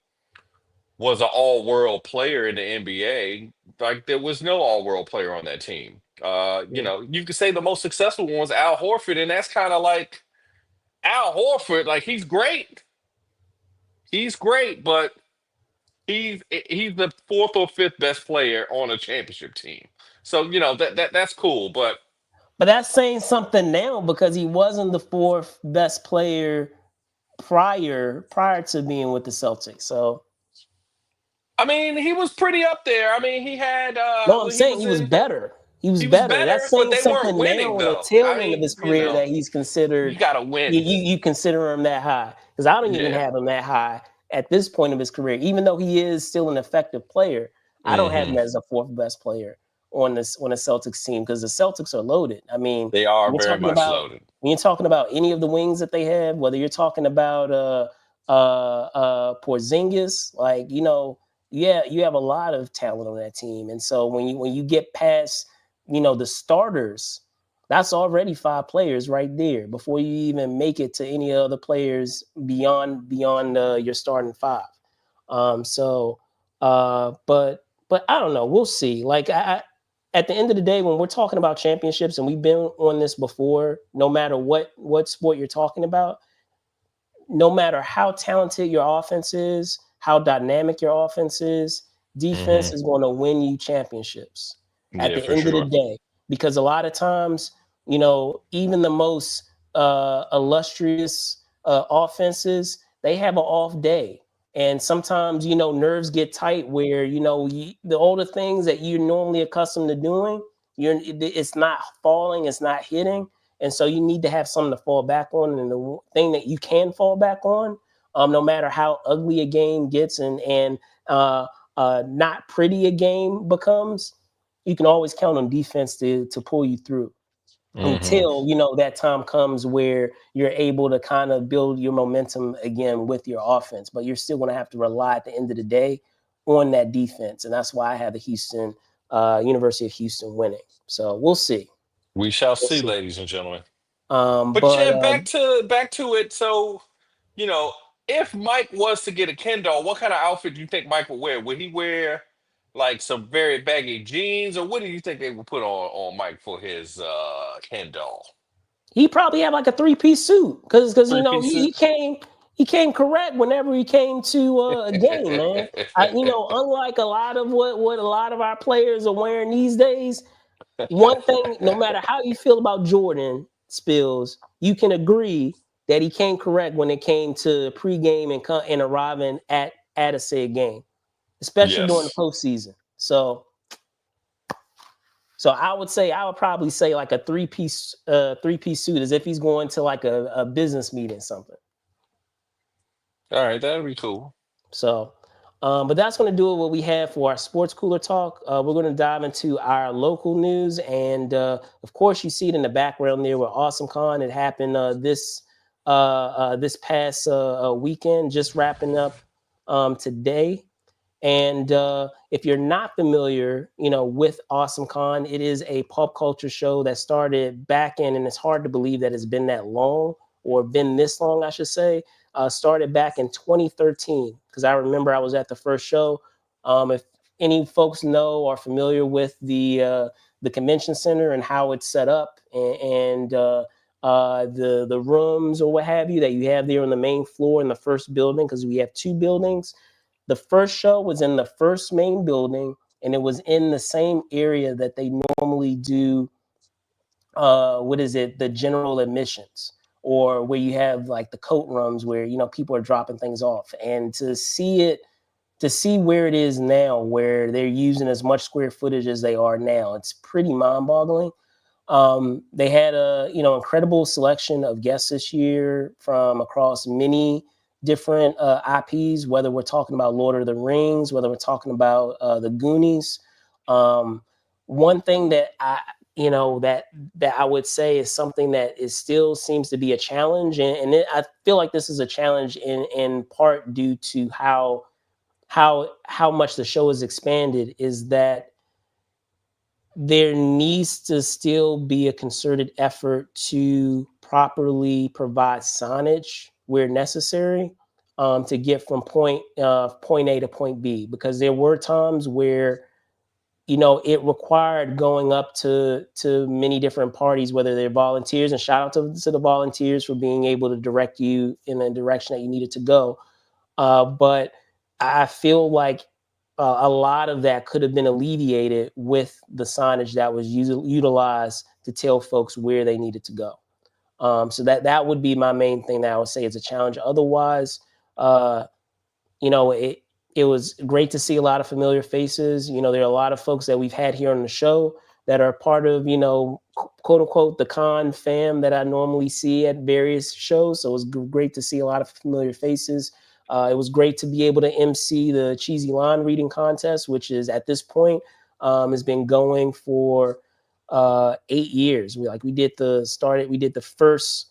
was an all-world player in the NBA. Like there was no all-world player on that team. Yeah. You could say the most successful one was Al Horford, and that's kind of like Al Horford. Like he's great, but he's the 4th or 5th best player on a championship team. So that's cool, but But that's saying something now because he wasn't the 4th best player prior to being with the Celtics. So I mean, he was pretty up there. I mean, he had no, I'm when he saying was he was in, better. He was he was better. better, That's but saying they weren't something winning now on the though. tail I end of mean, his career that he's you considered. got to You, win. you consider him that high because I don't even Yeah. have him that high at this point of his career. Even though he is still an effective player, I don't have Hmm. him as the 4th best player on the Celtics team because the Celtics are loaded. I mean, They are when you're very talking much about loaded. any of the wings that they have, whether you're talking about Porzingis, like yeah, you have a lot of talent on that team, and so when you get past the starters, that's already 5 players right there before you even make it to any other players beyond your starting 5. So, but I don't know. We'll see. Like at the end of the day, when we're talking about championships, and we've been on this before, no matter what sport you're talking about, no matter how talented your offense is, how dynamic your offense is, defense Hmm. is going to win you championships at Yeah, the for end of the sure. day. Because a lot of times, even the most illustrious offenses, they have an off day. And sometimes, nerves get tight where, the older things that you're normally accustomed to doing, it's not falling, it's not hitting, and so you need to have something to fall back on. And the thing that you can fall back on, no matter how ugly a game gets and not pretty a game becomes, you can always count on defense to pull you through Hmm. until that time comes where you're able to kind of build your momentum again with your offense. But you're still going to have to rely at the end of the day on that defense, and that's why I have the University of Houston winning. So we'll see. We shall We'll see, see. ladies and gentlemen. Um, But but yeah, back to it. So, you know, if Mike was to get a Ken doll, what kind of outfit do you think Mike would wear? Would he wear like some very baggy jeans, or what do you think they would put on Mike for his Ken doll? he probably had like a 3-piece suit because Three-piece he suit. came correct whenever he came to a game, man. Unlike a lot of what a lot of our players are wearing these days. One thing, no matter how you feel about Jordan Spills, you can agree that he came correct when it came to pregame and arriving at a said game, especially during the Yes. postseason. So I would probably say like a three piece suit as if he's going to like a business meeting or something. All right, that'd be cool. So But that's going to do it. What we have for our sports cooler talk. We're going to dive into our local news, and of course, you see it in the background there with Awesome Con. It happened this past weekend, just wrapping up today. And if you're not familiar, with Awesome Con, it is a pop culture show that started back in, and it's hard to believe that it's been that long, or been this long, I should say. Started back in 2013, because I remember I was at the first show. If any folks know or familiar with the convention center and how it's set up, and the rooms or what have you that you have there on the main floor in the first building, because we have two buildings. The first show was in the first main building, and it was in the same area that they normally do. What is it? The general admissions, or where you have like the coat rooms where people are dropping things off, and to see where it is now, where they're using as much square footage as they are now, it's pretty mind-boggling. They had a incredible selection of guests this year from across many different IPs, whether we're talking about Lord of the Rings, whether we're talking about the Goonies. One thing that I would say is something that is still seems to be a challenge, and I feel like this is a challenge in part due to how much the show has expanded, is that there needs to still be a concerted effort to properly provide signage where necessary, to get from point A to point B, because there were times where it required going up to many different parties, whether they're volunteers, and shout out to the volunteers for being able to direct you in the direction that you needed to go. But I feel like a lot of that could have been alleviated with the signage that was utilized to tell folks where they needed to go. So that would be my main thing that I would say is a challenge. Otherwise, it was great to see a lot of familiar faces. There are a lot of folks that we've had here on the show that are part of, quote unquote, the con fam that I normally see at various shows. So it was great to see a lot of familiar faces. It was great to be able to MC the cheesy line reading contest, which is at this point has been going for 8 years. We did the first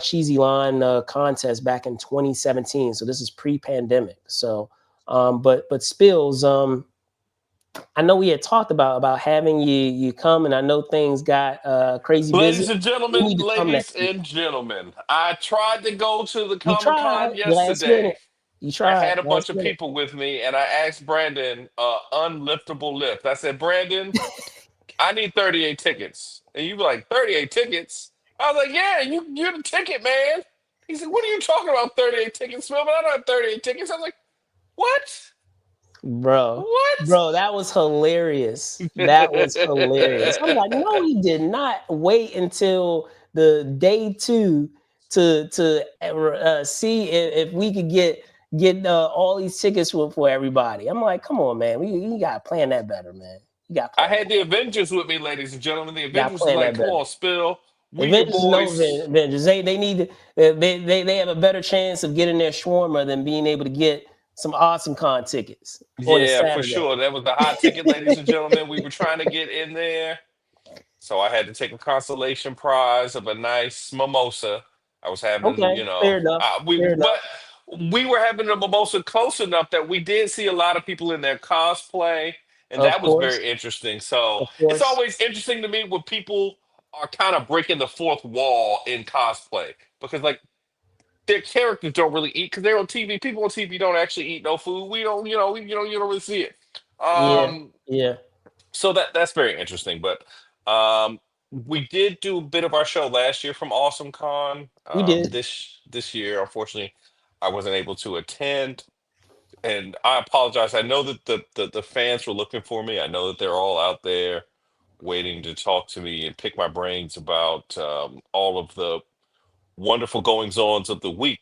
cheesy line contest back in 2017. So this is pre-pandemic. So, but Spills, I know we had talked about having you come, and I know things got crazy busy. You need to come Ladies next year. and gentlemen, I tried to go to the You Comic tried Con last yesterday. minute. You I tried had a bunch last of minute. people with me, and I asked Brandon, unliftable lift. I said, Brandon, I need 38 tickets. And you were like, 38 tickets? I was like, yeah, you're the ticket man. He said, what are you talking about, 38 tickets, Phil? But I don't have 38 tickets. I was like, what? Bro, What? bro, that was hilarious. That was hilarious. I'm like, no, he did not wait until the day two to see if we could get all these tickets for everybody. I'm like, come on, man, you gotta plan that better, man. You gotta I plan had that. the Avengers with me, ladies and gentlemen. The You gotta Avengers was plan like, that come better. on, Spill. We your Avengers is no boys. Avengers. They need to, they have a better chance of getting their shawarma than being able to get some Awesome Con tickets on a Yeah, for Saturday. sure. That was the hot ticket, ladies and gentlemen. We were trying to get in there. So I had to take a consolation prize of a nice mimosa. I was having, Okay, fair enough. Fair enough. but we were having a mimosa close enough that we did see a lot of people in their cosplay, and Of that was course, very interesting. So of it's course. always interesting to me when people are kind of breaking the fourth wall in cosplay, because like their characters don't really eat because they're on TV. People on TV don't actually eat no food. We don't, you don't really see it. Yeah, Um, yeah, so that's very interesting. But we did do a bit of our show last year from Awesome Con. we did. This year, unfortunately, I wasn't able to attend, and I apologize. I know that the fans were looking for me. I know that they're all out there waiting to talk to me and pick my brains about all of the wonderful goings ons of the week.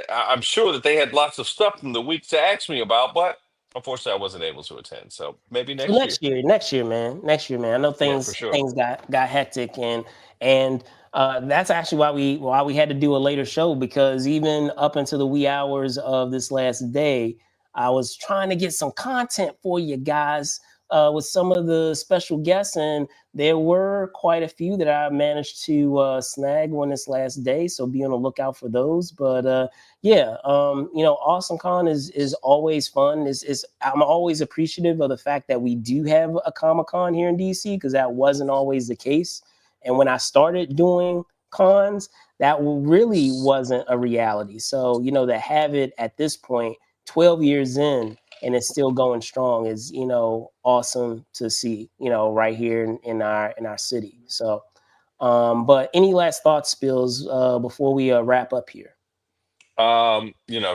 I'm sure that they had lots of stuff from the week to ask me about, but unfortunately, I wasn't able to attend. So maybe So next year. next year, man, I know Yeah, for sure. things got hectic, and that's actually why we had to do a later show, because even up into the wee hours of this last day, I was trying to get some content for you guys with some of the special guests, and there were quite a few that I managed to snag on this last day. So be on the lookout for those. But yeah, Awesome Con is always fun. I'm always appreciative of the fact that we do have a Comic-Con here in DC, because that wasn't always the case. And when I started doing cons, that really wasn't a reality. So, to have it at this point, 12 years in, and it's still going strong is, awesome to see, right here in our city. So, but any last thoughts, Spills, before we wrap up here?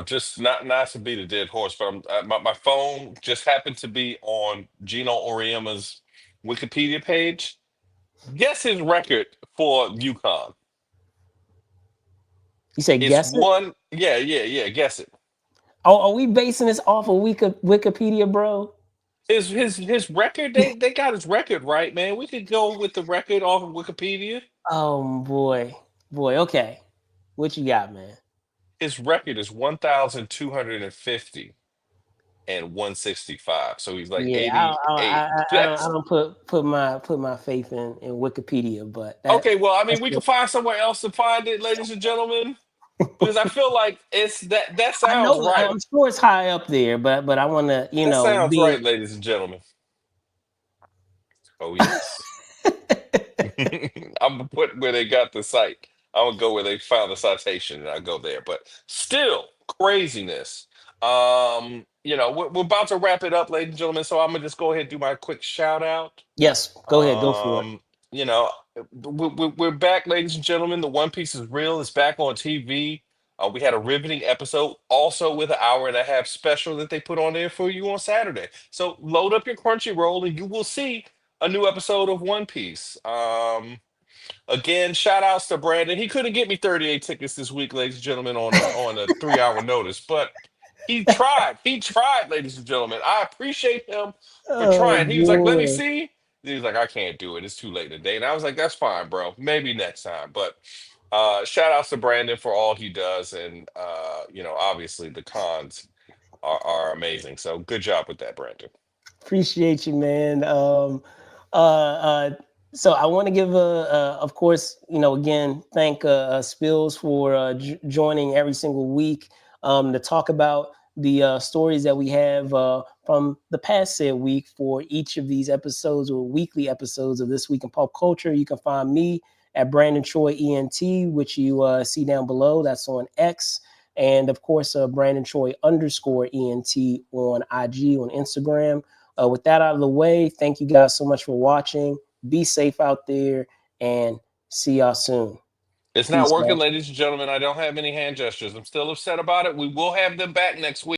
Just not to beat a dead horse, but my phone just happened to be on Gino Oriema's Wikipedia page. Guess his record for UConn. You say It's guess it? one. Yeah. Guess it. Oh, are we basing this off of Wikipedia, bro? His record. They got his record right, man. We could go with the record off of Wikipedia. Oh boy. Okay, what you got, man? His record is 1,250 and 165. So he's like Yeah, 88. I don't put my faith in Wikipedia, but Okay, well, I mean, that's we good. can find somewhere else to find it, ladies and gentlemen, because I feel like it's that I sounds know, right. I'm sure it's high up there, but I want to, That sounds be right, ladies and gentlemen. Oh yes. I'm gonna put where they got the site. I'm gonna go where they found the citation, and I go there. But still, craziness. We're about to wrap it up, ladies and gentlemen. So I'm gonna just go ahead and do my quick shout out. Yes, go ahead, go for it. You know, we're back, ladies and gentlemen. The One Piece is real. It's back on TV. We had a riveting episode, also with an hour and a half special that they put on there for you on Saturday. So load up your Crunchyroll, and you will see a new episode of One Piece. Again, shout outs to Brandon. He couldn't get me 38 tickets this week, ladies and gentlemen, on a 3 hour notice, but he tried. He tried, ladies and gentlemen. I appreciate him for Oh trying. He was like, "Let me boy. see." He was like, "I can't do it. It's too late today." And I was like, "That's fine, bro. Maybe next time." But shout outs to Brandon for all he does, and obviously the cons are amazing. So good job with that, Brandon. Appreciate you, man. So I want to give of course, again, thank Spills for joining every single week to talk about the stories that we have from the past said week for each of these episodes or weekly episodes of This Week in Pop Culture. You can find me at Brandon Troy ENT, which you see down below. That's on X. And of course, Brandon Troy _ENT on IG, on Instagram. With that out of the way, thank you guys so much for watching. Be safe out there, and see y'all soon. It's not working, ladies and gentlemen. I don't have any hand gestures. I'm still upset about it. We will have them back next week.